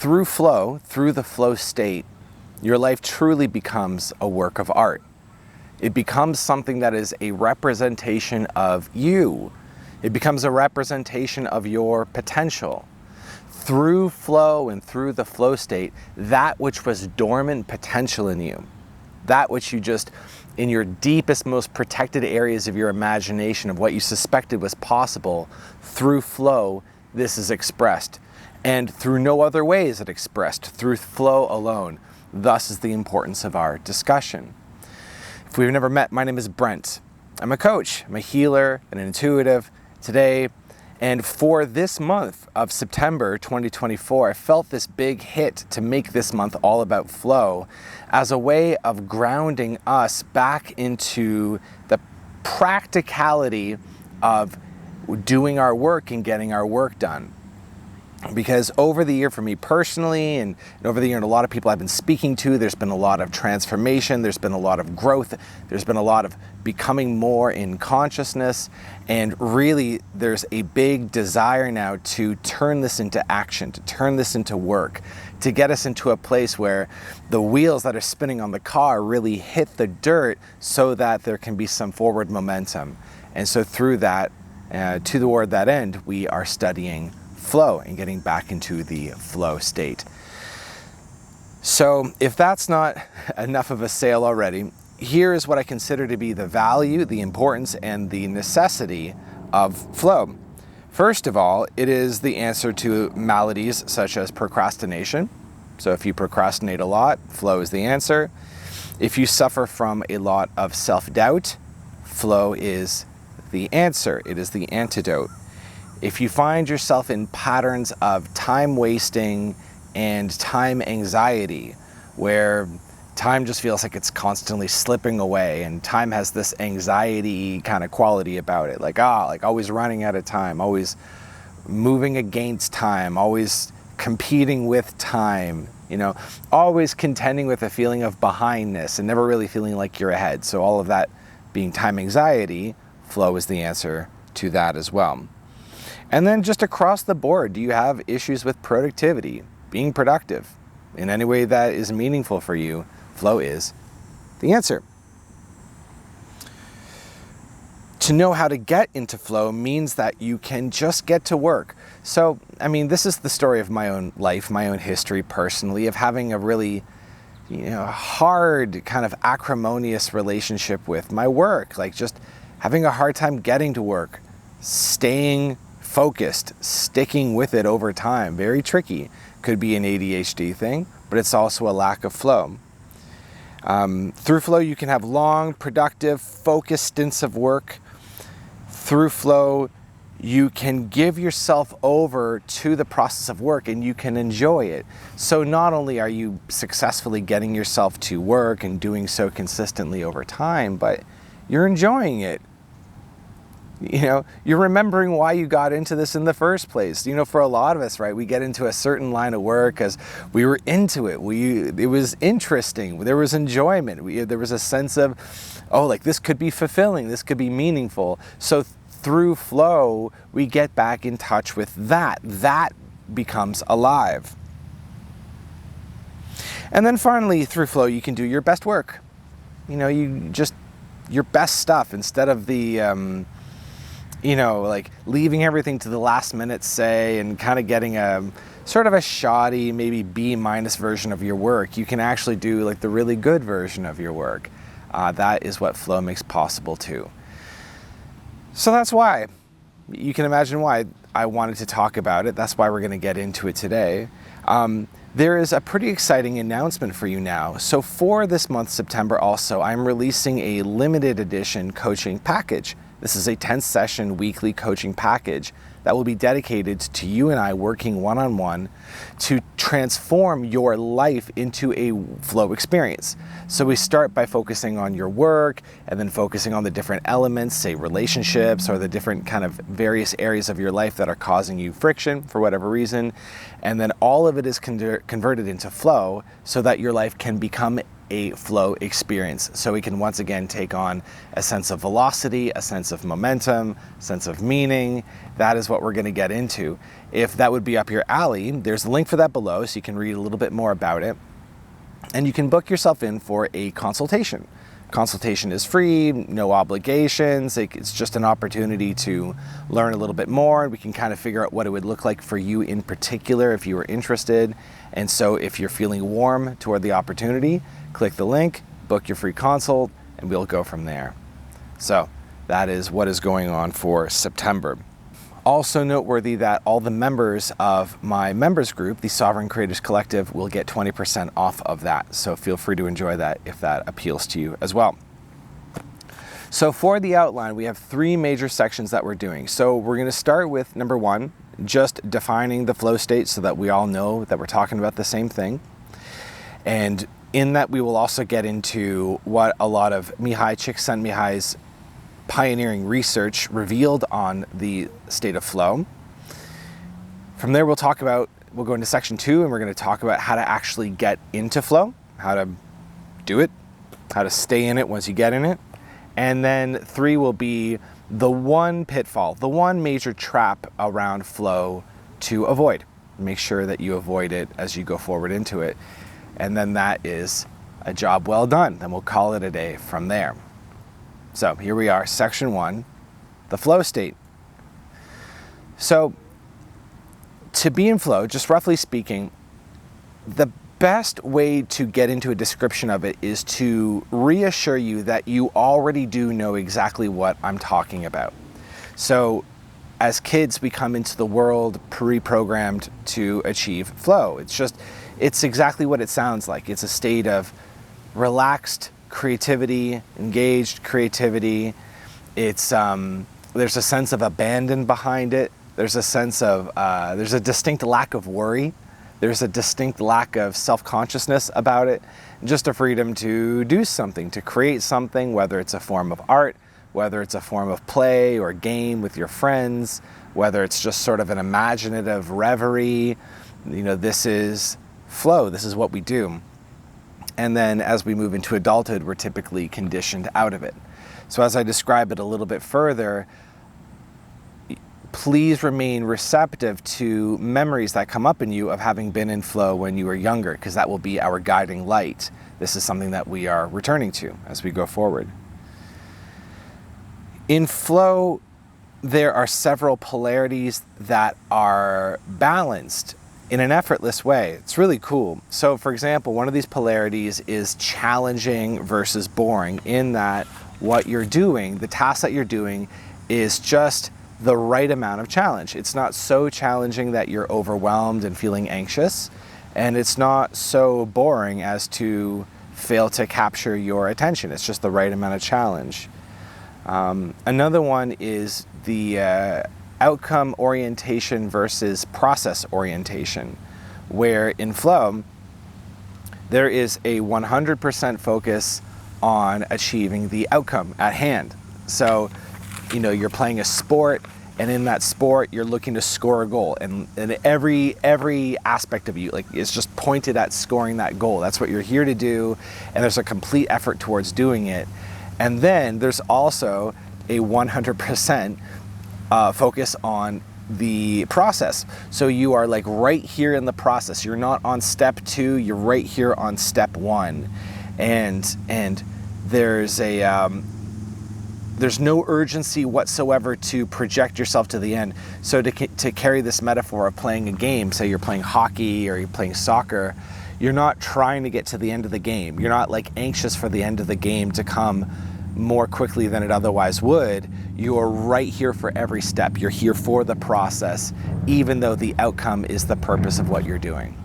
through flow, through the flow state, your life truly becomes a work of art. It becomes something that is a representation of you. It becomes a representation of your potential. Through flow and through the flow state, that which was dormant potential in you, that which you just, in your deepest, most protected areas of your imagination of what you suspected was possible, through flow, this is expressed. And through no other way is it expressed, through flow alone. Thus is the importance of our discussion. If we've never met, my name is Brent. I'm a coach, I'm a healer, an intuitive today. And for this month of September 2024, I felt this big hit to make this month all about flow as a way of grounding us back into the practicality of doing our work and getting our work done. Because over the year for me personally and over the year and a lot of people I've been speaking to, there's been a lot of transformation, there's been a lot of growth, there's been a lot of becoming more in consciousness, and really there's a big desire now to turn this into action, to turn this into work, to get us into a place where the wheels that are spinning on the car really hit the dirt so that there can be some forward momentum. And so through that, toward that end, we are studying flow and getting back into the flow state. So if that's not enough of a sale already, here is what I consider to be the value, the importance, and the necessity of flow. First of all, it is the answer to maladies such as procrastination. So if you procrastinate a lot, flow is the answer. If you suffer from a lot of self-doubt, flow is the answer. It is the antidote. If you find yourself in patterns of time wasting and time anxiety, where time just feels like it's constantly slipping away and time has this anxiety kind of quality about it, like always running out of time, always moving against time, always competing with time, always contending with a feeling of behindness and never really feeling like you're ahead. So all of that being time anxiety, flow is the answer to that as well. And then just across the board, do you have issues with productivity, being productive in any way that is meaningful for you? Flow is the answer. To know how to get into flow means that you can just get to work. So, this is the story of my own life, my own history personally, of having a really, hard kind of acrimonious relationship with my work, like just having a hard time getting to work, staying focused, sticking with it over time. Very tricky. Could be an ADHD thing, but it's also a lack of flow. Through flow, you can have long, productive, focused stints of work. Through flow, you can give yourself over to the process of work and you can enjoy it. So not only are you successfully getting yourself to work and doing so consistently over time, but you're enjoying it. You're remembering why you got into this in the first place. For a lot of us, right, we get into a certain line of work because we were into it. It was interesting. There was enjoyment. There was a sense of, this could be fulfilling. This could be meaningful. So through flow, we get back in touch with that. That becomes alive. And then finally, through flow, you can do your best work. Your best stuff instead of the, leaving everything to the last minute, say, and kind of getting a sort of a shoddy, maybe B- version of your work. You can actually do the really good version of your work. That is what flow makes possible too. So that's why. You can imagine why I wanted to talk about it. That's why we're going to get into it today. There is a pretty exciting announcement for you now. So for this month, September also, I'm releasing a limited edition coaching package. This is a 10-session weekly coaching package that will be dedicated to you and I working one-on-one to transform your life into a flow experience. So we start by focusing on your work and then focusing on the different elements, say relationships or the different kind of various areas of your life that are causing you friction for whatever reason. And then all of it is converted into flow so that your life can become a flow experience. So we can once again take on a sense of velocity, a sense of momentum, a sense of meaning. That is what we're going to get into. If that would be up your alley, there's a link for that below so you can read a little bit more about it. And you can book yourself in for a consultation. Consultation is free, no obligations. It's just an opportunity to learn a little bit more. We can kind of figure out what it would look like for you in particular if you were interested. And so if you're feeling warm toward the opportunity, click the link, book your free consult, and we'll go from there. So that is what is going on for September. Also noteworthy that all the members of my members group, the Sovereign Creators Collective, will get 20% off of that. So feel free to enjoy that if that appeals to you as well. So for the outline, we have 3 major sections that we're doing. So we're going to start with number 1, just defining the flow state so that we all know that we're talking about the same thing. And in that, we will also get into what a lot of Mihaly Csikszentmihalyi's pioneering research revealed on the state of flow. From there, we'll go into section 2, and we're going to talk about how to actually get into flow, how to do it, how to stay in it once you get in it. And then 3 will be the one pitfall, the one major trap around flow to avoid. Make sure that you avoid it as you go forward into it. And then that is a job well done. Then we'll call it a day from there. So here we are, section 1, the flow state. So to be in flow, just roughly speaking, the best way to get into a description of it is to reassure you that you already do know exactly what I'm talking about. So as kids, we come into the world pre-programmed to achieve flow. It's exactly what it sounds like. It's a state of relaxed creativity, engaged creativity. It's there's a sense of abandon behind it. There's a sense of there's a distinct lack of worry. There's a distinct lack of self-consciousness about it. Just a freedom to do something, to create something, whether it's a form of art, whether it's a form of play or game with your friends, whether it's just sort of an imaginative reverie. This is flow. This is what we do. And then as we move into adulthood, we're typically conditioned out of it. So as I describe it a little bit further, please remain receptive to memories that come up in you of having been in flow when you were younger, because that will be our guiding light. This is something that we are returning to as we go forward. In flow, there are several polarities that are balanced in an effortless way. It's really cool. So for example, one of these polarities is challenging versus boring, in that what you're doing, the task that you're doing, is just the right amount of challenge. It's not so challenging that you're overwhelmed and feeling anxious, and it's not so boring as to fail to capture your attention. It's just the right amount of challenge. Another one is the outcome orientation versus process orientation, where in flow, there is a 100% focus on achieving the outcome at hand. So, you're playing a sport, and in that sport, you're looking to score a goal, and every aspect of you, is just pointed at scoring that goal. That's what you're here to do, and there's a complete effort towards doing it. And then there's also a 100% focus on the process. So you are right here in the process. You're not on step 2, you're right here on step 1. And there's no urgency whatsoever to project yourself to the end. So to carry this metaphor of playing a game, say you're playing hockey or you're playing soccer, you're not trying to get to the end of the game. You're not anxious for the end of the game to come more quickly than it otherwise would. You are right here for every step. You're here for the process, even though the outcome is the purpose of what you're doing.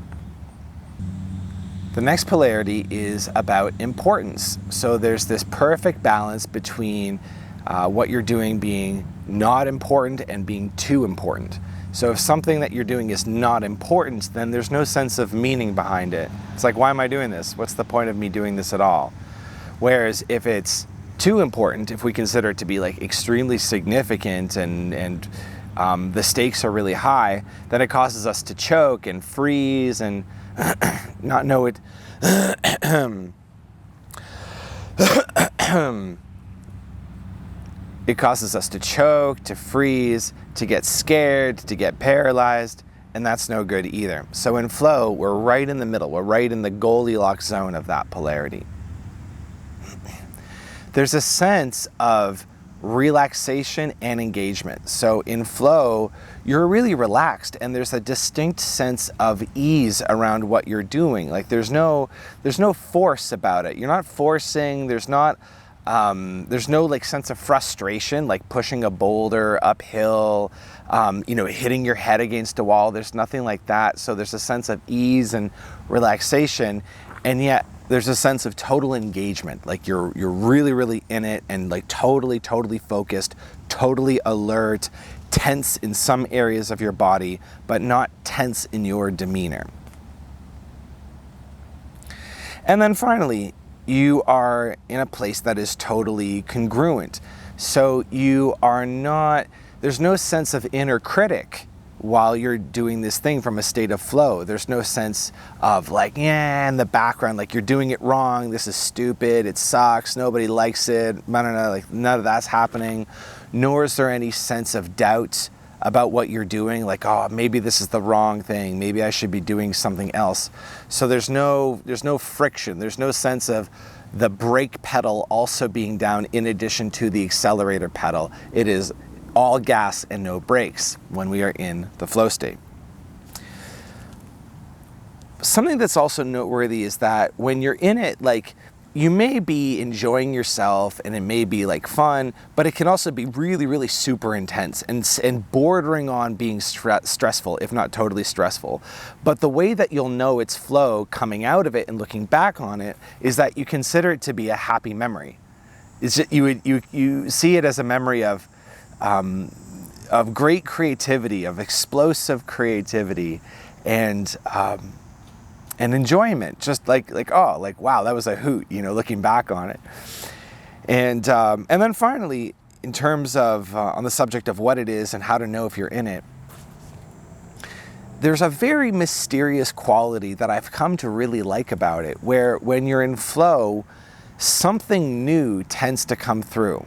The next polarity is about importance. So there's this perfect balance between what you're doing being not important and being too important. So if something that you're doing is not important, then there's no sense of meaning behind it. It's why am I doing this? What's the point of me doing this at all? Whereas if it's too important, if we consider it to be extremely significant and the stakes are really high, then it causes us to choke and freeze and not know it, It causes us to choke, to freeze, to get scared, to get paralyzed, and that's no good either. So in flow, we're right in the middle. We're right in the Goldilocks zone of that polarity. There's a sense of relaxation and engagement. So in flow, you're really relaxed, and there's a distinct sense of ease around what you're doing. Like there's no force about it. You're not forcing. There's no like sense of frustration, like pushing a boulder uphill, hitting your head against a wall. There's nothing like that. So there's a sense of ease and relaxation, and yet there's a sense of total engagement. Like you're really, really in it, and like totally focused, totally alert, tense in some areas of your body, but not tense in your demeanor. And then finally, you are in a place that is totally congruent. So there's no sense of inner critic while you're doing this thing from a state of flow. There's no sense of like, in the background, like you're doing it wrong, this is stupid, it sucks, nobody likes it, like none of that's happening. Nor is there any sense of doubt about what you're doing, like, oh, maybe this is the wrong thing, maybe I should be doing something else. So there's no friction, there's no sense of the brake pedal also being down in addition to the accelerator pedal. It is all gas and no brakes when we are in the flow state. Something that's also noteworthy is that when you're in it, like you may be enjoying yourself and it may be like fun, but it can also be really, really super intense and bordering on being stressful, if not totally stressful. But the way that you'll know it's flow coming out of it and looking back on it is that you consider it to be a happy memory. It's just, you see it as a memory of great creativity, of explosive creativity, and enjoyment. Just like wow, that was a hoot, looking back on it. And then finally, in terms of on the subject of what it is and how to know if you're in it, there's a very mysterious quality that I've come to really like about it, where when you're in flow, something new tends to come through.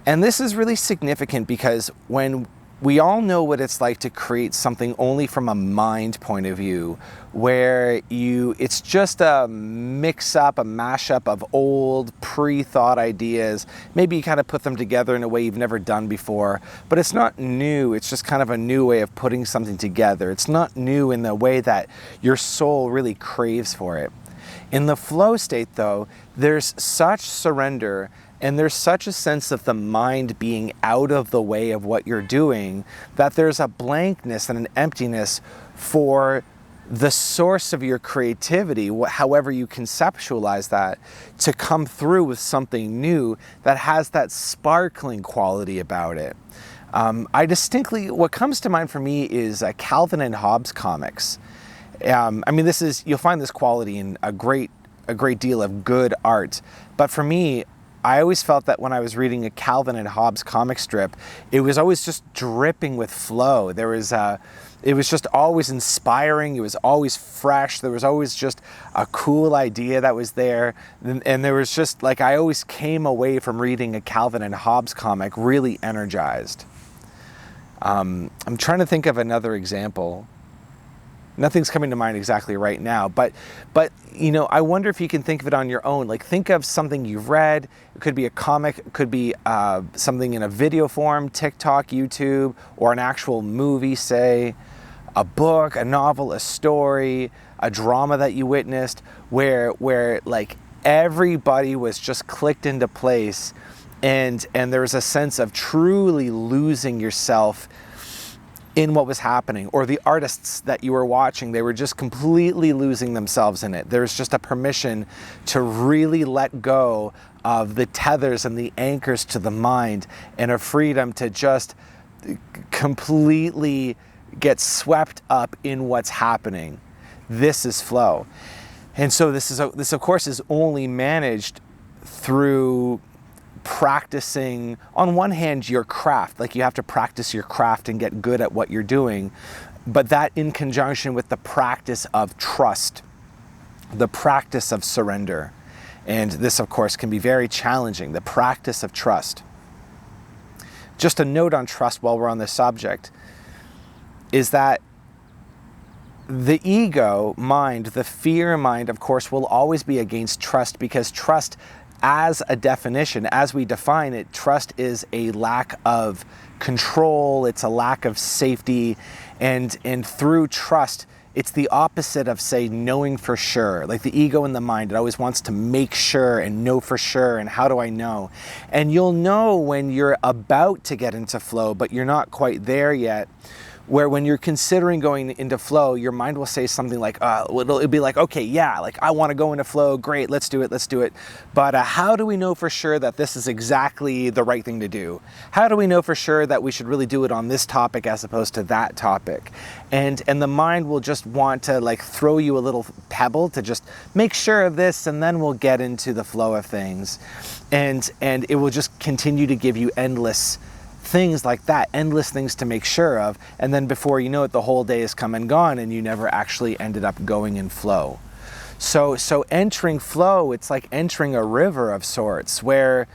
And this is really significant because when we all know what it's like to create something only from a mind point of view, where it's just a mix-up, a mashup of old, pre-thought ideas. Maybe you kind of put them together in a way you've never done before, but it's not new. It's just kind of a new way of putting something together. It's not new in the way that your soul really craves for it. In the flow state, though, there's such surrender, and there's such a sense of the mind being out of the way of what you're doing, that there's a blankness and an emptiness for the source of your creativity, however you conceptualize that, to come through with something new that has that sparkling quality about it. What comes to mind for me is Calvin and Hobbes comics. You'll find this quality in a great deal of good art, but for me, I always felt that when I was reading a Calvin and Hobbes comic strip, it was always just dripping with flow. It was just always inspiring. It was always fresh. There was always just a cool idea that was there. And there was just like, I always came away from reading a Calvin and Hobbes comic really energized. I'm trying to think of another example. Nothing's coming to mind exactly right now, but I wonder if you can think of it on your own. Like, think of something you've read. It could be a comic, it could be something in a video form, TikTok, YouTube, or an actual movie, say, a book, a novel, a story, a drama that you witnessed, where like everybody was just clicked into place, and there was a sense of truly losing yourself in what was happening, or the artists that you were watching, they were just completely losing themselves in it. There's just a permission to really let go of the tethers and the anchors to the mind, and a freedom to just completely get swept up in what's happening. This is flow. And so this of course is only managed through practicing, on one hand, your craft. Like, you have to practice your craft and get good at what you're doing, but that in conjunction with the practice of trust, the practice of surrender. And this, of course, can be very challenging, the practice of trust. Just a note on trust while we're on this subject is that the ego mind, the fear mind, of course, will always be against trust, because trust, as a definition, as we define it, trust is a lack of control, it's a lack of safety, and through trust, it's the opposite of, say, knowing for sure. Like the ego and the mind, it always wants to make sure and know for sure, and how do I know? And you'll know when you're about to get into flow, but you're not quite there yet. Where when you're considering going into flow, your mind will say something like, it'll be like, okay, yeah, like I want to go into flow, great, let's do it. But how do we know for sure that this is exactly the right thing to do? How do we know for sure that we should really do it on this topic as opposed to that topic? And the mind will just want to like throw you a little pebble to just make sure of this, and then we'll get into the flow of things. And it will just continue to give you endless things like that, endless things to make sure of, and then before you know it, the whole day has come and gone and you never actually ended up going in flow. So entering flow, it's like entering a river of sorts where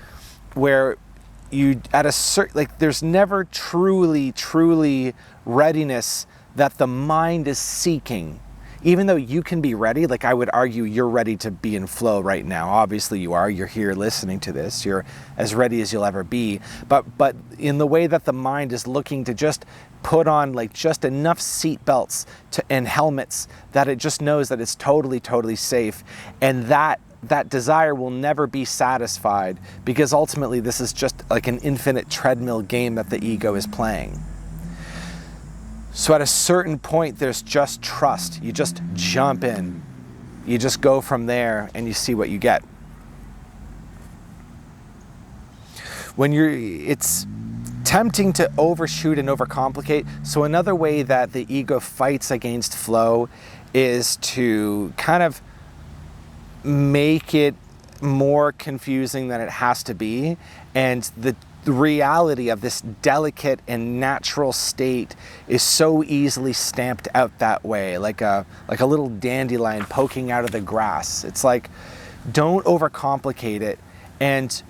you at a certain, like there's never truly readiness that the mind is seeking. Even though you can be ready, like I would argue you're ready to be in flow right now. Obviously you are, you're here listening to this, you're as ready as you'll ever be. But in the way that the mind is looking to just put on like just enough seat belts and helmets that it just knows that it's totally safe. And that desire will never be satisfied, because ultimately this is just like an infinite treadmill game that the ego is playing. So at a certain point, there's just trust. You just jump in. You just go from there and you see what you get. It's tempting to overshoot and overcomplicate. So another way that the ego fights against flow is to kind of make it more confusing than it has to be. And the reality of this delicate and natural state is so easily stamped out that way, like a little dandelion poking out of the grass. It's like, don't overcomplicate it, and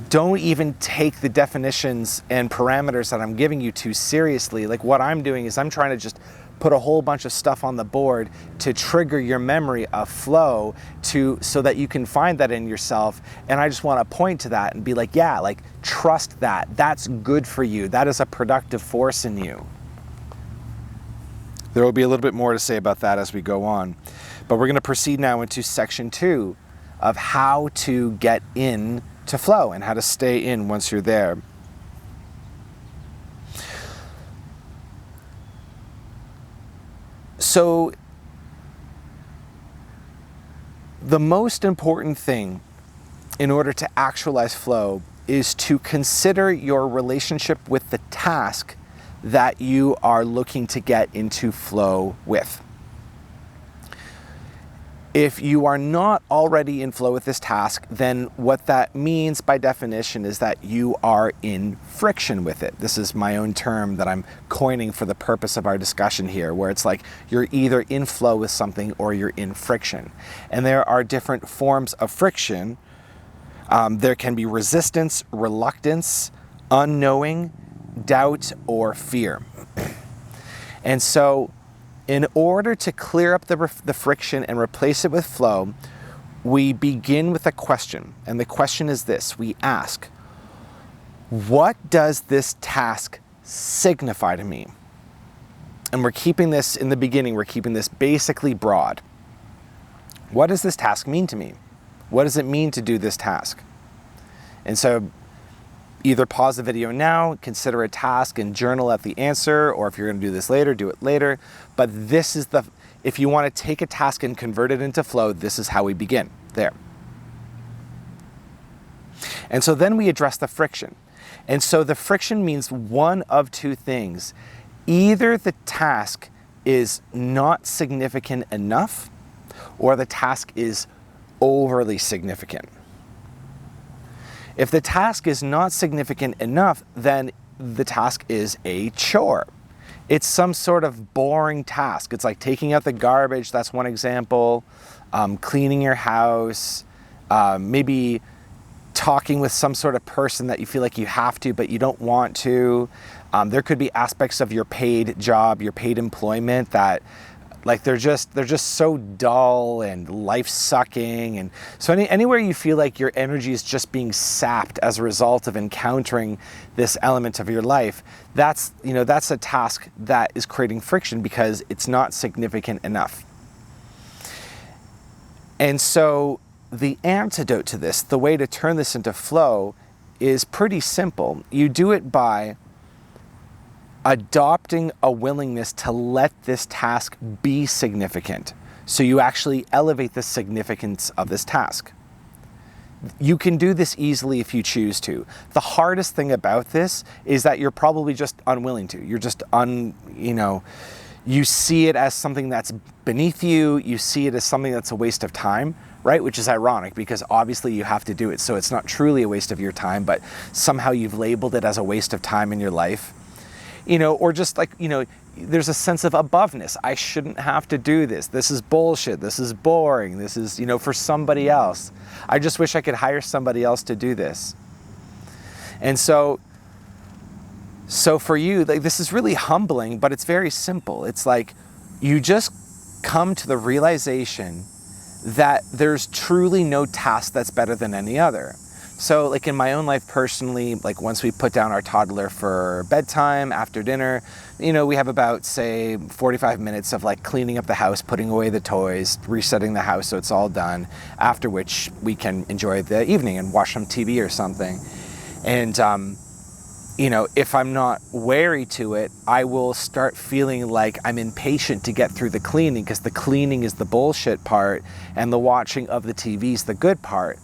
don't even take the definitions and parameters that I'm giving you too seriously. Like what I'm doing is I'm trying to just put a whole bunch of stuff on the board to trigger your memory of flow so that you can find that in yourself. And I just want to point to that and be like, yeah, like trust that. That's good for you. That is a productive force in you. There will be a little bit more to say about that as we go on. But we're going to proceed now into section 2 of how to get in to flow and how to stay in once you're there. So the most important thing in order to actualize flow is to consider your relationship with the task that you are looking to get into flow with. If you are not already in flow with this task, then what that means by definition is that you are in friction with it. This is my own term that I'm coining for the purpose of our discussion here, where it's like you're either in flow with something or you're in friction. And there are different forms of friction. There can be resistance, reluctance, unknowing, doubt, or fear. And so in order to clear up the friction and replace it with flow, we begin with a question. And the question is this. We ask, what does this task signify to me? And we're keeping this in the beginning, we're keeping this basically broad. What does this task mean to me? What does it mean to do this task? And so either pause the video now, consider a task, and journal out the answer, or if you're going to do this later, do it later. But this is if you want to take a task and convert it into flow, this is how we begin, there. And so then we address the friction. And so the friction means one of two things. Either the task is not significant enough, or the task is overly significant. If the task is not significant enough, then the task is a chore. It's some sort of boring task. It's like taking out the garbage, that's one example, cleaning your house, maybe talking with some sort of person that you feel like you have to, but you don't want to. There could be aspects of your paid job, your paid employment that like they're just so dull and life sucking. And so anywhere you feel like your energy is just being sapped as a result of encountering this element of your life, that's a task that is creating friction because it's not significant enough. And so the antidote to this, the way to turn this into flow, is pretty simple. You do it by adopting a willingness to let this task be significant. So you actually elevate the significance of this task. You can do this easily if you choose to. The hardest thing about this is that you're probably just unwilling to. You're just you see it as something that's beneath you. You see it as something that's a waste of time, right? Which is ironic because obviously you have to do it. So it's not truly a waste of your time, but somehow you've labeled it as a waste of time in your life. Or just like, there's a sense of aboveness. I shouldn't have to do this. This is bullshit. This is boring. This is, for somebody else. I just wish I could hire somebody else to do this. And so for you, like, this is really humbling, but it's very simple. It's like you just come to the realization that there's truly no task that's better than any other. So like in my own life personally, like once we put down our toddler for bedtime after dinner, we have about, say, 45 minutes of like cleaning up the house, putting away the toys, resetting the house so it's all done, after which we can enjoy the evening and watch some TV or something. And, if I'm not wary to it, I will start feeling like I'm impatient to get through the cleaning because the cleaning is the bullshit part and the watching of the TV is the good part.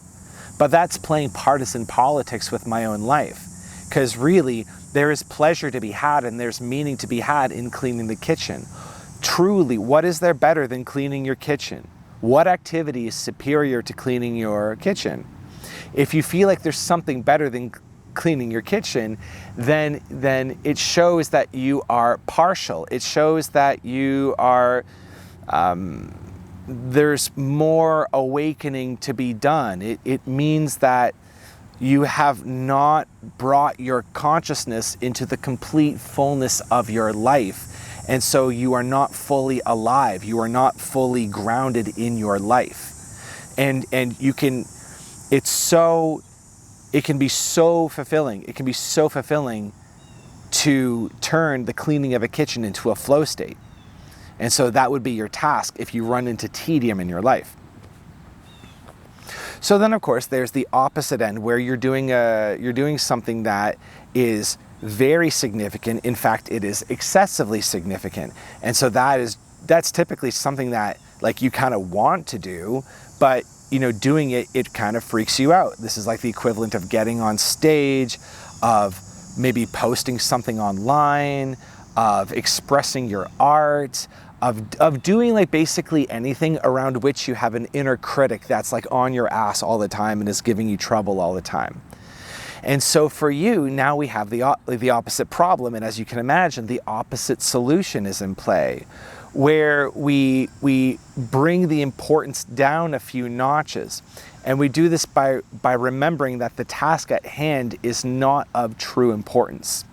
But that's playing partisan politics with my own life, because really there is pleasure to be had and there's meaning to be had in cleaning the kitchen. Truly, what is there better than cleaning your kitchen? What activity is superior to cleaning your kitchen? If you feel like there's something better than cleaning your kitchen, then it shows that you are partial. It shows that you are there's more awakening to be done. It means that you have not brought your consciousness into the complete fullness of your life. And so you are not fully alive. You are not fully grounded in your life. And it can be so fulfilling. It can be so fulfilling to turn the cleaning of a kitchen into a flow state. And so that would be your task if you run into tedium in your life. So then, of course, there's the opposite end where you're doing something that is very significant. In fact, it is excessively significant. And so that's typically something that like you kind of want to do, but doing it kind of freaks you out. This is like the equivalent of getting on stage, of maybe posting something online, of expressing your art, of doing like basically anything around which you have an inner critic that's like on your ass all the time and is giving you trouble all the time. And so for you, now we have the opposite problem, and as you can imagine, the opposite solution is in play, where we bring the importance down a few notches. And we do this by remembering that the task at hand is not of true importance.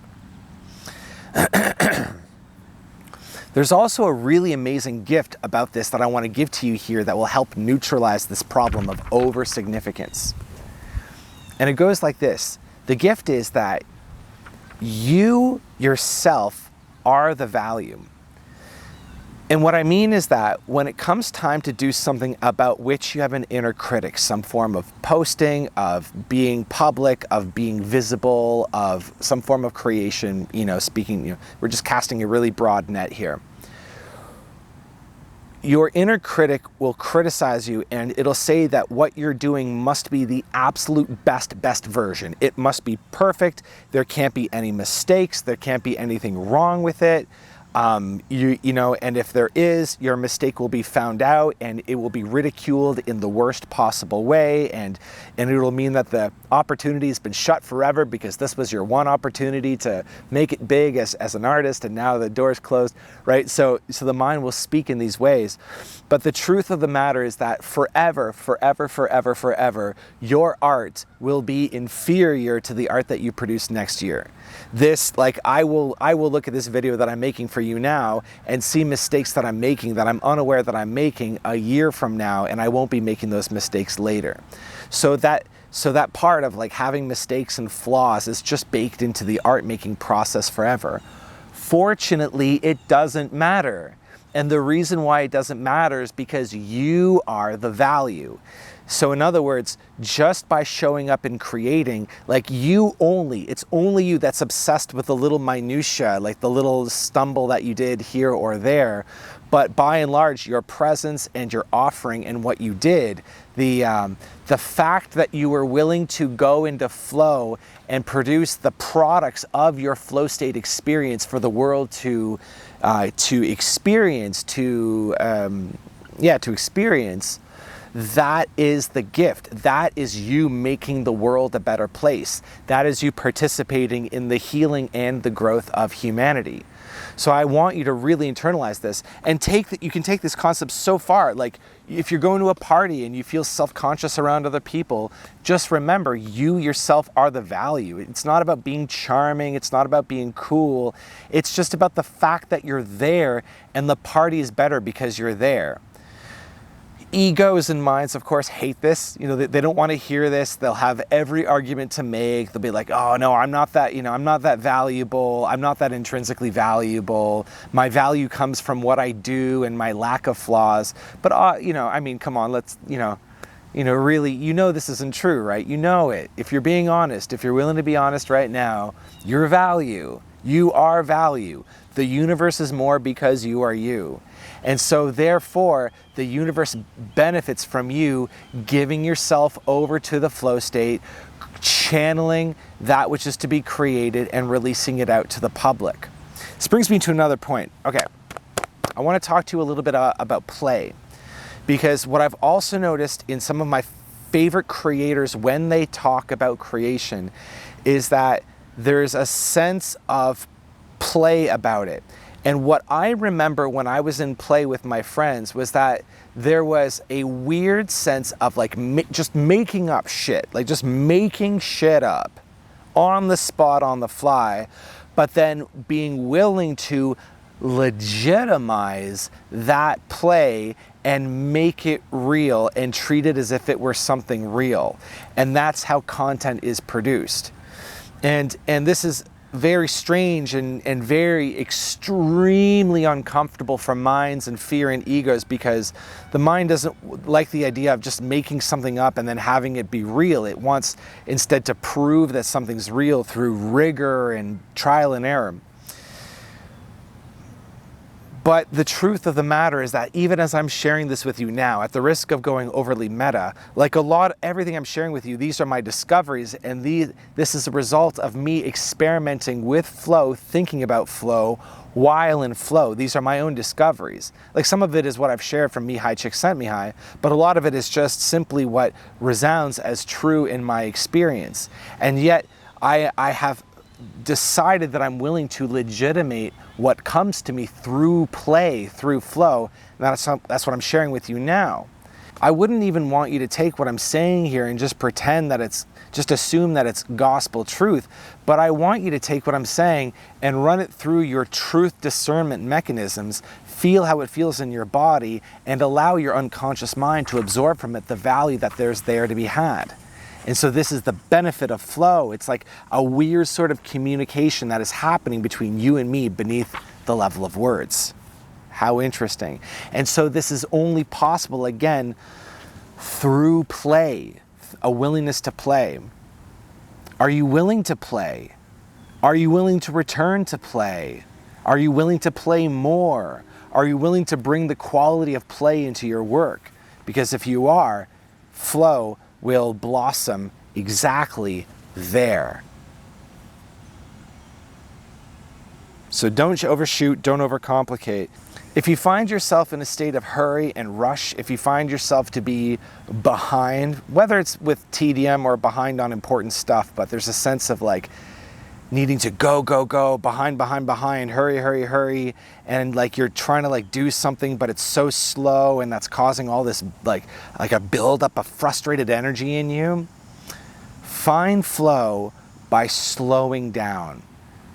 There's also a really amazing gift about this that I want to give to you here that will help neutralize this problem of over-significance. And it goes like this. The gift is that you yourself are the value. And what I mean is that when it comes time to do something about which you have an inner critic, some form of posting, of being public, of being visible, of some form of creation, we're just casting a really broad net here. Your inner critic will criticize you, and it'll say that what you're doing must be the absolute best version. It must be perfect. There can't be any mistakes. There can't be anything wrong with it. You know, and if there is, your mistake will be found out and it will be ridiculed in the worst possible way, and it will mean that the opportunity has been shut forever because this was your one opportunity to make it big as an artist, and now the door's closed, right? So the mind will speak in these ways. But the truth of the matter is that forever, your art will be inferior to the art that you produce next year. This, like, I will look at this video that I'm making for you now and see mistakes that I'm making that I'm unaware that I'm making a year from now, and I won't be making those mistakes later. So that part of like having mistakes and flaws is just baked into the art making process forever. Fortunately, it doesn't matter. And the reason why it doesn't matter is because you are the value. So in other words, just by showing up and creating, like it's only you that's obsessed with the little minutia, like the little stumble that you did here or there. But by and large, your presence and your offering and what you did, the fact that you were willing to go into flow and produce the products of your flow state experience for the world to experience, that is the gift. That is you making the world a better place. That is you participating in the healing and the growth of humanity. So I want you to really internalize this and you can take this concept so far. Like if you're going to a party and you feel self-conscious around other people, just remember you yourself are the value. It's not about being charming. It's not about being cool. It's just about the fact that you're there, and the party is better because you're there. Egos and minds, of course, hate this. You know, they don't want to hear this. They'll have every argument to make. They'll be like, oh no, I'm not that, I'm not that valuable. I'm not that intrinsically valuable. My value comes from what I do and my lack of flaws. But, I mean, come on, let's, really, this isn't true, right? You know it. If you're being honest, if you're willing to be honest right now, you're value. You are value. The universe is more because you are you. And so therefore, the universe benefits from you giving yourself over to the flow state, channeling that which is to be created and releasing it out to the public. This brings me to another point. Okay, I want to talk to you a little bit about play, because what I've also noticed in some of my favorite creators when they talk about creation is that there's a sense of play about it. And what I remember when I was in play with my friends was that there was a weird sense of like just making up shit, like just making shit up on the spot, on the fly, but then being willing to legitimize that play and make it real and treat it as if it were something real. And that's how content is produced. And this is very strange and very extremely uncomfortable for minds and fear and egos, because the mind doesn't like the idea of just making something up and then having it be real. It wants instead to prove that something's real through rigor and trial and error. But the truth of the matter is that even as I'm sharing this with you now, at the risk of going overly meta, like everything I'm sharing with you, these are my discoveries, and this is a result of me experimenting with flow, thinking about flow while in flow. These are my own discoveries. Like some of it is what I've shared from Mihai Csikszentmihalyi, but a lot of it is just simply what resounds as true in my experience. And yet I have decided that I'm willing to legitimate what comes to me through play, through flow. And that's what I'm sharing with you now. I wouldn't even want you to take what I'm saying here and just pretend that just assume that it's gospel truth, but I want you to take what I'm saying and run it through your truth discernment mechanisms, feel how it feels in your body, and allow your unconscious mind to absorb from it the value that there's there to be had. And so this is the benefit of flow. It's like a weird sort of communication that is happening between you and me beneath the level of words. How interesting. And so this is only possible, again, through play, a willingness to play. Are you willing to play? Are you willing to return to play? Are you willing to play more? Are you willing to bring the quality of play into your work? Because if you are, flow will blossom exactly there. So don't overshoot, don't overcomplicate. If you find yourself in a state of hurry and rush, if you find yourself to be behind, whether it's with TDM or behind on important stuff, but there's a sense of like needing to go, behind, hurry, and like you're trying to like do something, but it's so slow, and that's causing all this like a buildup of frustrated energy in you, find flow by slowing down.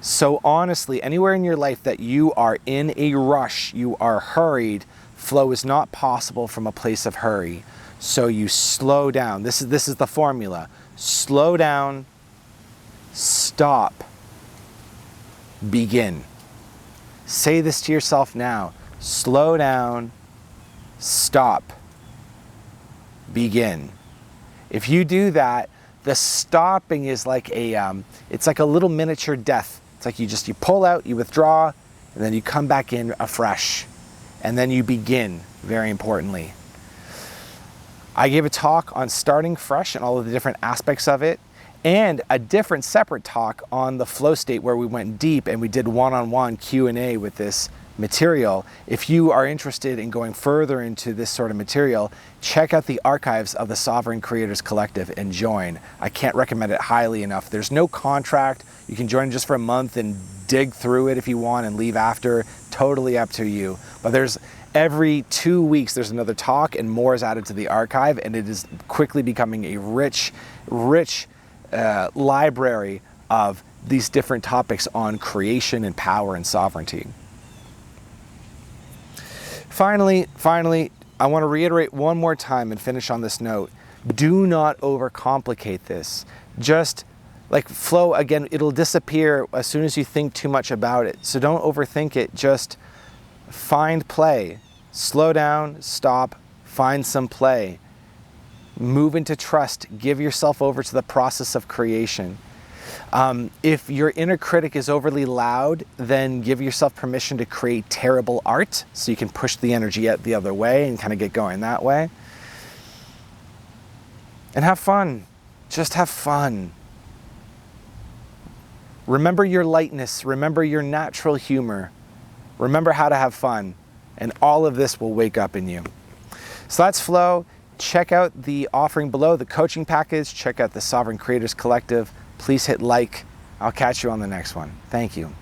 So honestly, anywhere in your life that you are in a rush, you are hurried, flow is not possible from a place of hurry. So you slow down. This is the formula. Slow down, stop, begin. Say this to yourself now. Slow down, stop, begin. If you do that, the stopping is like it's like a little miniature death. It's like you pull out, you withdraw, and then you come back in afresh. And then you begin, very importantly. I gave a talk on starting fresh and all of the different aspects of it, and a different separate talk on the flow state where we went deep and we did one-on-one Q&A with this material. If you are interested in going further into this sort of material, check out the archives of the Sovereign Creators Collective and join. I can't recommend it highly enough. There's no contract. You can join just for a month and dig through it if you want and leave after. Totally up to you. But there's every 2 weeks there's another talk and more is added to the archive, and it is quickly becoming a rich library of these different topics on creation and power and sovereignty. Finally, I want to reiterate one more time and finish on this note. Do not overcomplicate this. Just like flow, again, it'll disappear as soon as you think too much about it. So don't overthink it. Just find play. Slow down, stop, find some play. Move into trust. Give yourself over to the process of creation. If your inner critic is overly loud, then give yourself permission to create terrible art so you can push the energy out the other way and kind of get going that way. And have fun. Just have fun. Remember your lightness. Remember your natural humor. Remember how to have fun. And all of this will wake up in you. So that's flow. Check out the offering below, the coaching package. Check out the Sovereign Creators Collective. Please hit like. I'll catch you on the next one. Thank you.